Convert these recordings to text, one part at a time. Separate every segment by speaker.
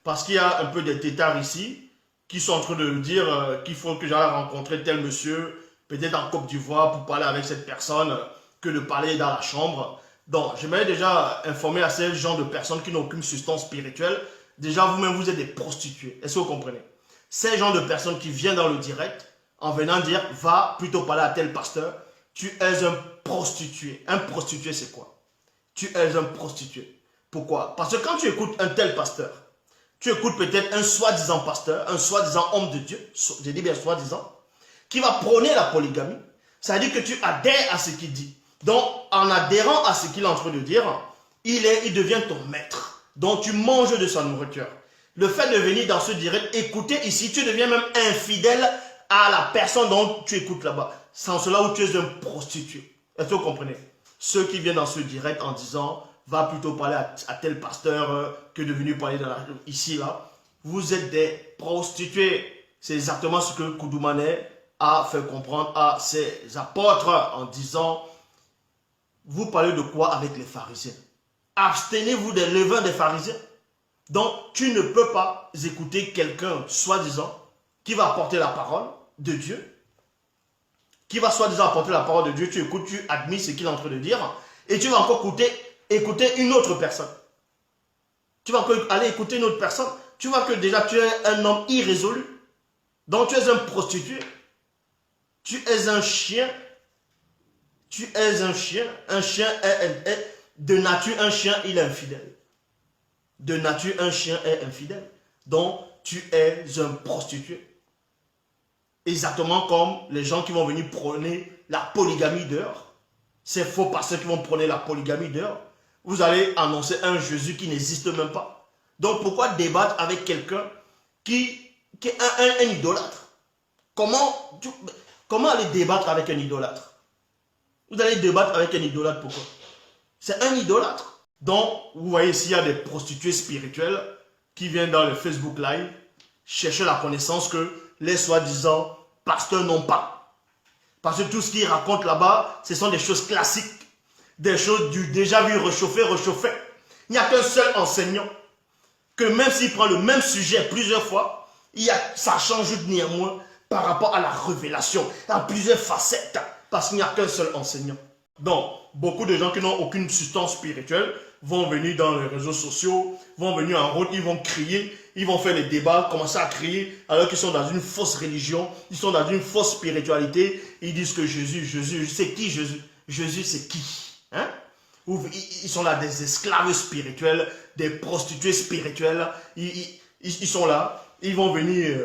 Speaker 1: Parce qu'il y a un peu des têtards ici qui sont en train de dire qu'il faut que j'aille rencontrer tel monsieur, peut-être en Côte d'Ivoire, pour parler avec cette personne, que de parler dans la chambre. Donc, j'aimerais déjà informer à ces gens de personnes qui n'ont aucune substance spirituelle. Déjà, vous-même, vous êtes des prostituées. Est-ce que vous comprenez? Ces gens de personnes qui viennent dans le direct, en venant dire, va plutôt parler à tel pasteur, tu es un prostitué. Un prostitué, c'est quoi? Tu es un prostitué. Pourquoi? Parce que quand tu écoutes un tel pasteur, tu écoutes peut-être un soi-disant pasteur, un soi-disant homme de Dieu, je dis bien soi-disant, qui va prôner la polygamie. Ça veut dire que tu adhères à ce qu'il dit. Donc, en adhérant à ce qu'il est en train de dire, il devient ton maître. Donc, tu manges de sa nourriture. Le fait de venir dans ce direct, écouter ici, tu deviens même infidèle à la personne dont tu écoutes là-bas. C'est en cela où tu es un prostitué. Est-ce que vous comprenez? Ceux qui viennent dans ce direct en disant, va plutôt parler à tel pasteur que de venir parler ici, là. Vous êtes des prostituées. C'est exactement ce que Koudoumane a fait comprendre à ses apôtres en disant, vous parlez de quoi avec les pharisiens? Abstenez-vous des levains des pharisiens. Donc, tu ne peux pas écouter quelqu'un, soi-disant, qui va apporter la parole de Dieu, qui va soi-disant apporter la parole de Dieu, tu écoutes, tu admets ce qu'il est en train de dire, et tu vas encore écouter une autre personne. Tu vas encore aller écouter une autre personne, tu vois que déjà tu es un homme irrésolu. Donc, tu es un prostitué. Tu es un chien. Tu es un chien. Un chien est de nature, un chien, il est infidèle. De nature, un chien est infidèle. Donc, tu es un prostitué. Exactement comme les gens qui vont venir prôner la polygamie dehors. C'est faux parce qu'ils vont prôner la polygamie dehors. Vous allez annoncer un Jésus qui n'existe même pas. Donc, pourquoi débattre avec quelqu'un qui est un idolâtre? Comment aller débattre avec un idolâtre? Vous allez débattre avec un idolâtre, pourquoi? C'est un idolâtre. Donc, vous voyez ici, il y a des prostituées spirituelles qui viennent dans le Facebook Live chercher la connaissance que les soi-disant pasteurs n'ont pas. Parce que tout ce qu'ils racontent là-bas, ce sont des choses classiques. Des choses du déjà vu réchauffé. Il n'y a qu'un seul enseignant que même s'il prend le même sujet plusieurs fois, ça change néanmoins par rapport à la révélation, à plusieurs facettes, parce qu'il n'y a qu'un seul enseignant. Donc, beaucoup de gens qui n'ont aucune substance spirituelle vont venir dans les réseaux sociaux, vont venir en route, ils vont crier, ils vont faire des débats, commencer à crier, alors qu'ils sont dans une fausse religion, ils sont dans une fausse spiritualité, ils disent que Jésus, c'est qui Jésus? Jésus, c'est qui? Hein? Ils sont là des esclaves spirituels, des prostituées spirituelles, ils sont là, ils vont venir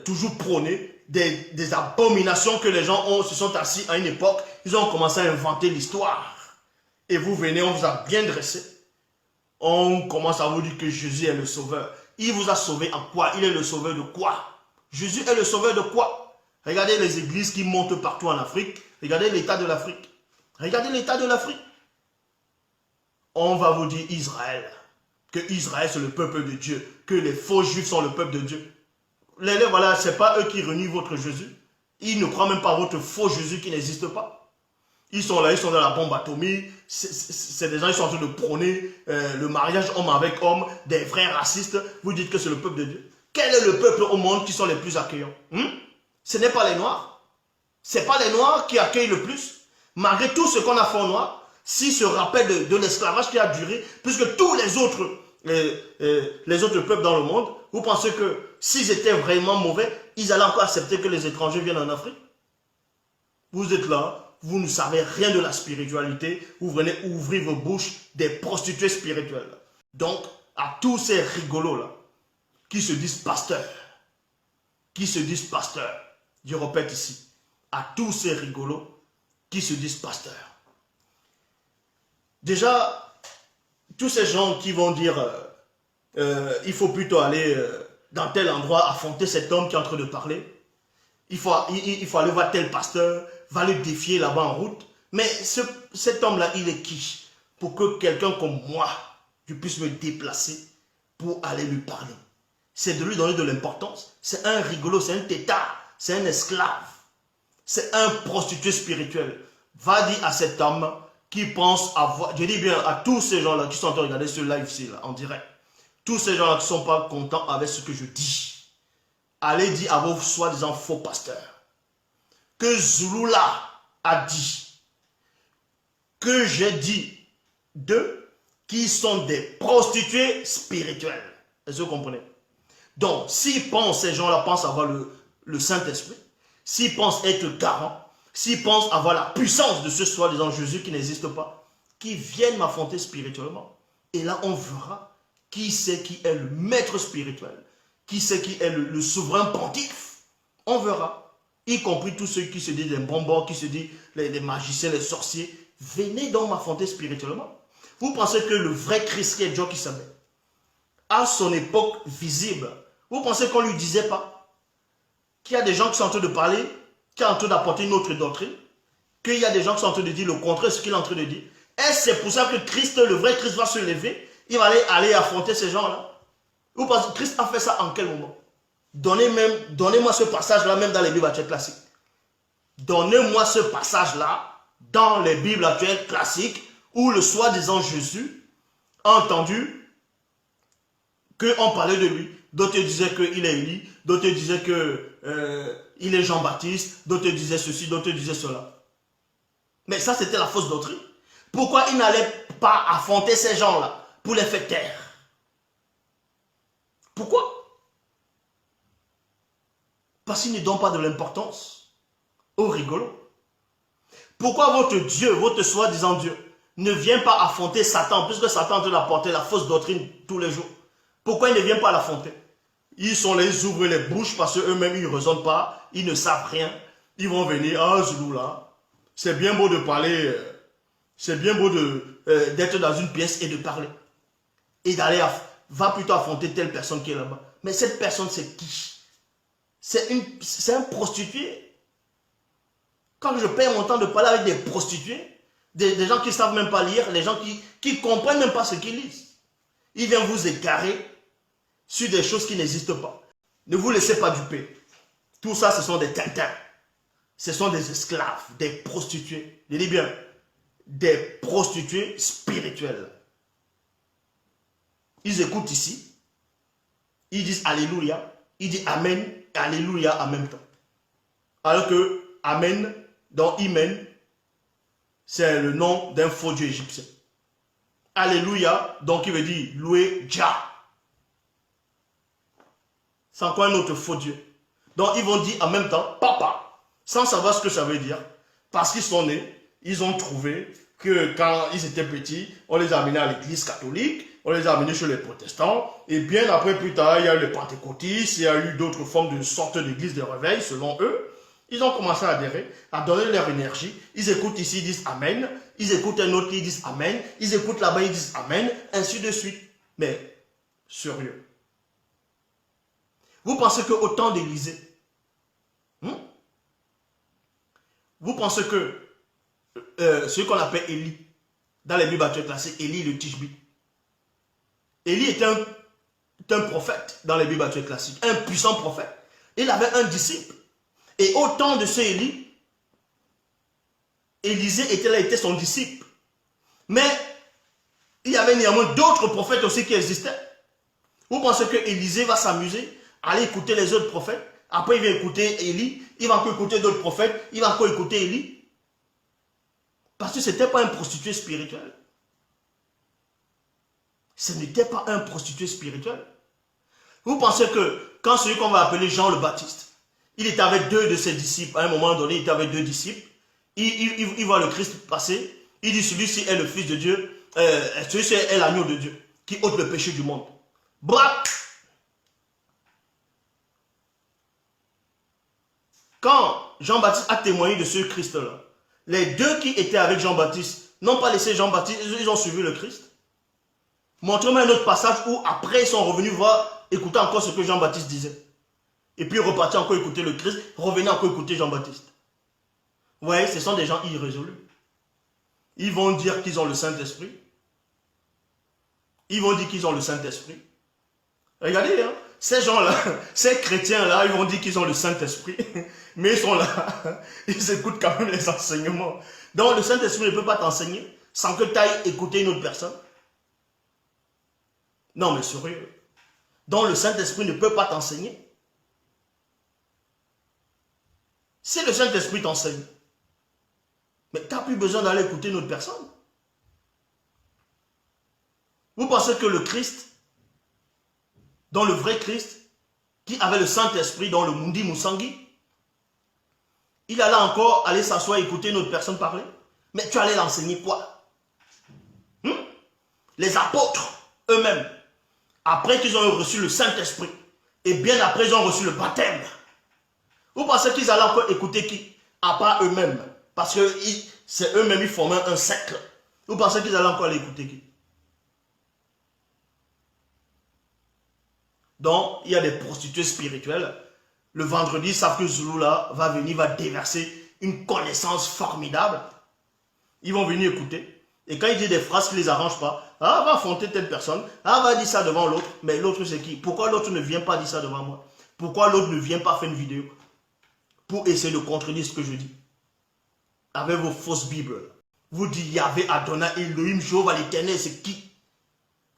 Speaker 1: toujours prôner des abominations que les gens se sont assis à une époque, ils ont commencé à inventer l'histoire. Et vous venez, on vous a bien dressé. On commence à vous dire que Jésus est le sauveur. Il vous a sauvé en quoi? Il est le sauveur de quoi? Jésus est le sauveur de quoi? Regardez les églises qui montent partout en Afrique. Regardez l'état de l'Afrique. Regardez l'état de l'Afrique. On va vous dire Israël. Que Israël c'est le peuple de Dieu. Que les faux juifs sont le peuple de Dieu. Voilà, ce n'est pas eux qui renient votre Jésus. Ils ne croient même pas à votre faux Jésus qui n'existe pas. Ils sont là, ils sont dans la bombe atomique. C'est des gens qui sont en train de prôner le mariage homme avec homme, des vrais racistes. Vous dites que c'est le peuple de Dieu. Quel est le peuple au monde qui sont les plus accueillants? Ce n'est pas les Noirs. Ce n'est pas les Noirs qui accueillent le plus. Malgré tout ce qu'on a fait aux Noirs, s'ils se rappellent de l'esclavage qui a duré, puisque tous les autres peuples dans le monde, vous pensez que s'ils étaient vraiment mauvais, ils allaient encore accepter que les étrangers viennent en Afrique? Vous êtes là. Vous ne savez rien de la spiritualité, vous venez ouvrir vos bouches des prostituées spirituelles. Donc, à tous ces rigolos-là, qui se disent pasteurs, je répète ici, à tous ces rigolos qui se disent pasteurs. Déjà, tous ces gens qui vont dire, il faut plutôt aller dans tel endroit affronter cet homme qui est en train de parler, il faut aller voir tel pasteur, va le défier là-bas en route. Mais cet homme-là, il est qui? Pour que quelqu'un comme moi, je puisse me déplacer pour aller lui parler. C'est de lui donner de l'importance. C'est un rigolo, c'est un tétard, c'est un esclave. C'est un prostitué spirituel. Va dire à cet homme qui pense avoir, je dis bien à tous ces gens-là qui sont en train de regarder ce live-ci, là, en direct, tous ces gens-là qui ne sont pas contents avec ce que je dis, allez dire à vos soi-disant faux pasteurs que Zulula a dit, que j'ai dit d'eux qui sont des prostituées spirituelles. Est-ce que vous comprenez? Donc, s'ils pensent, ces gens-là pensent avoir le Saint-Esprit, s'ils pensent être garants, s'ils pensent avoir la puissance de ce soi-disant Jésus qui n'existe pas, qui viennent m'affronter spirituellement. Et là, on verra qui c'est qui est le maître spirituel, qui c'est qui est le souverain pontife. On verra, y compris tous ceux qui se disent des bonbons, qui se disent les magiciens, les sorciers. Venez donc m'affronter spirituellement. Vous pensez que le vrai Christ qui est Dieu qui savait, à son époque visible, vous pensez qu'on ne lui disait pas qu'il y a des gens qui sont en train de parler, qui sont en train d'apporter une autre doctrine, qu'il y a des gens qui sont en train de dire le contraire de ce qu'il est en train de dire? Est-ce c'est pour ça que Christ, le vrai Christ, va se lever? Il va aller affronter ces gens-là? Vous pensez que Christ a fait ça en quel moment? Donnez-moi ce passage-là, même dans les Bibles actuelles classiques. Donnez-moi ce passage-là, dans les Bibles actuelles classiques, où le soi-disant Jésus a entendu qu'on parlait de lui. D'autres disaient qu'il est Élie, d'autres disaient qu'il est Jean-Baptiste, d'autres disaient ceci, d'autres disaient cela. Mais ça, c'était la fausse doctrine. Pourquoi il n'allait pas affronter ces gens-là pour les faire taire? Pourquoi? Parce qu'ils ne donnent pas de l'importance aux rigolos. Pourquoi votre Dieu, votre soi-disant Dieu, ne vient pas affronter Satan, puisque Satan doit apporter la fausse doctrine tous les jours? Pourquoi il ne vient pas l'affronter? Ils ouvrent les bouches parce qu'eux-mêmes, ils ne raisonnent pas, ils ne savent rien. Ils vont venir, ah, Zulula, c'est bien beau de parler, c'est bien beau d'être dans une pièce et de parler. Et d'aller, va plutôt affronter telle personne qui est là-bas. Mais cette personne, c'est qui? C'est un prostitué. Quand je perds mon temps de parler avec des prostituées, des gens qui ne savent même pas lire, les gens qui ne comprennent même pas ce qu'ils lisent, ils viennent vous égarer sur des choses qui n'existent pas. Ne vous laissez pas duper. Tout ça, ce sont des tintins. Ce sont des esclaves, des prostituées. Je dis bien, des prostituées spirituelles. Ils écoutent ici, ils disent Alléluia, ils disent Amen et Alléluia en même temps. Alors que Amen, dans Imen, c'est le nom d'un faux dieu égyptien. Alléluia, donc il veut dire louer Jah. C'est encore un autre faux dieu. Donc ils vont dire en même temps Papa, sans savoir ce que ça veut dire. Parce qu'ils sont nés, ils ont trouvé que quand ils étaient petits, on les a amenés à l'église catholique, on les a amenés chez les protestants, et bien après, plus tard, il y a eu les pentecôtistes, il y a eu d'autres formes de sortes d'église de réveil, selon eux. Ils ont commencé à adhérer, à donner leur énergie. Ils écoutent ici, ils disent Amen. Ils écoutent un autre, ils disent Amen. Ils écoutent là-bas, ils disent Amen. Ainsi de suite. Mais, sérieux. Vous pensez qu'au temps d'Élisée, vous pensez que ce qu'on appelle Élie, dans les Bibles actuelles classiques, Élie le Tishbi. Élie était un prophète dans les Bibles actuelles classiques, un puissant prophète. Il avait un disciple. Et au temps de ce Élie, Élisée était son disciple. Mais il y avait néanmoins d'autres prophètes aussi qui existaient. Vous pensez que Élisée va s'amuser à aller écouter les autres prophètes? Après, il va écouter Élie, il va encore écouter d'autres prophètes, il va encore écouter Élie. Parce que ce n'était pas un prostitué spirituel. Ce n'était pas un prostitué spirituel. Vous pensez que quand celui qu'on va appeler Jean le Baptiste, il était avec deux de ses disciples, à un moment donné, il était avec deux disciples, il voit le Christ passer, il dit celui-ci est le Fils de Dieu, celui-ci est l'agneau de Dieu, qui ôte le péché du monde. Bravo! Quand Jean-Baptiste a témoigné de ce Christ-là, les deux qui étaient avec Jean-Baptiste n'ont pas laissé Jean-Baptiste, ils ont suivi le Christ. Montrez-moi un autre passage où après ils sont revenus voir, écouter encore ce que Jean-Baptiste disait. Et puis repartir encore écouter le Christ, revenir encore écouter Jean-Baptiste. Vous voyez, ce sont des gens irrésolus. Ils vont dire qu'ils ont le Saint-Esprit. Ils vont dire qu'ils ont le Saint-Esprit. Regardez, hein, ces gens-là, ces chrétiens-là, ils vont dire qu'ils ont le Saint-Esprit. Mais ils sont là, ils écoutent quand même les enseignements. Donc le Saint-Esprit ne peut pas t'enseigner sans que tu ailles écouter une autre personne. Non, mais sérieux. dont le Saint-Esprit ne peut pas t'enseigner. Si le Saint-Esprit t'enseigne, mais tu n'as plus besoin d'aller écouter une autre personne. Vous pensez que le Christ, dans le vrai Christ, qui avait le Saint-Esprit dans le Mundi Musangi, il allait encore aller s'asseoir et écouter une autre personne parler? Mais tu allais l'enseigner quoi? Les apôtres eux-mêmes, après qu'ils ont reçu le Saint-Esprit, et bien après ils ont reçu le baptême, vous pensez qu'ils allaient encore écouter qui? À part eux-mêmes. Parce que c'est eux-mêmes, ils formaient un cercle. Vous pensez qu'ils allaient encore aller écouter qui? Donc, il y a des prostituées spirituelles. Le vendredi, ils savent que Zulu là va venir, va déverser une connaissance formidable. Ils vont venir écouter. Et quand il dit des phrases qui ne les arrangent pas, ah, va affronter telle personne, ah, va dire ça devant l'autre. Mais l'autre, c'est qui? Pourquoi l'autre ne vient pas dire ça devant moi? Pourquoi l'autre ne vient pas faire une vidéo pour essayer de contredire ce que je dis? Avec vos fausses Bibles. Vous dites Yahvé, Adonai, Elohim, Jéhovah, l'Éternel, c'est qui?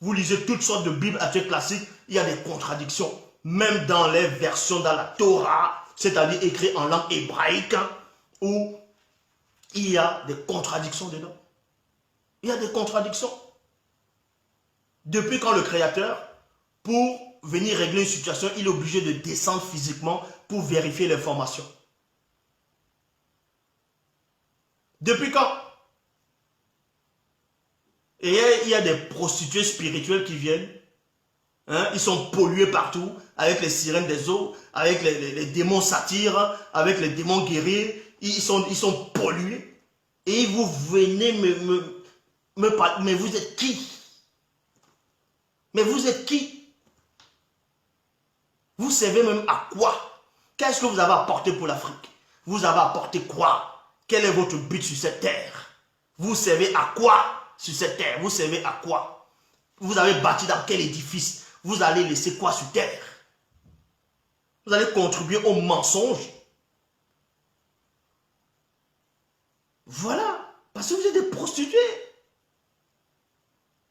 Speaker 1: Vous lisez toutes sortes de Bibles actuelles classiques, il y a des contradictions. Même dans les versions dans la Torah, c'est-à-dire écrit en langue hébraïque, où il y a des contradictions dedans. Il y a des contradictions. Depuis quand le Créateur, pour venir régler une situation, il est obligé de descendre physiquement pour vérifier l'information? Depuis quand? Et il y a des prostituées spirituelles qui viennent. Hein, ils sont pollués partout, avec les sirènes des eaux, avec les démons satyres, avec les démons guerriers. Ils sont pollués. Et vous venez me parler. Mais vous êtes qui? Mais vous êtes qui? Vous servez même à quoi? Qu'est-ce que vous avez apporté pour l'Afrique? Vous avez apporté quoi? Quel est votre but sur cette terre? Vous servez à quoi sur cette terre? Vous servez à quoi? Vous avez bâti dans quel édifice? Vous allez laisser quoi sur terre? Vous allez contribuer au mensonge. Voilà. Parce que vous êtes des prostituées.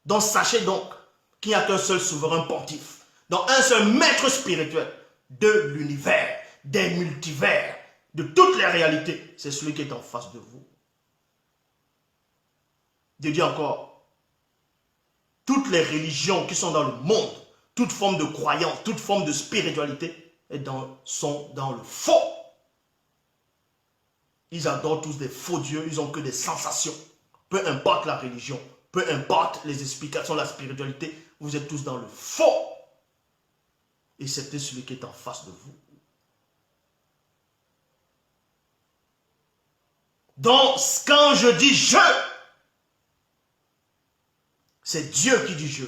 Speaker 1: Donc sachez donc qu'il n'y a qu'un seul souverain pontife. Donc un seul maître spirituel de l'univers, des multivers, de toutes les réalités. C'est celui qui est en face de vous. Je dis encore, toutes les religions qui sont dans le monde, toute forme de croyance, toute forme de spiritualité sont dans le faux. Ils adorent tous des faux dieux, ils n'ont que des sensations. Peu importe la religion, peu importe les explications de la spiritualité, vous êtes tous dans le faux. Et c'est celui qui est en face de vous. Donc, quand je dis je, c'est Dieu qui dit je.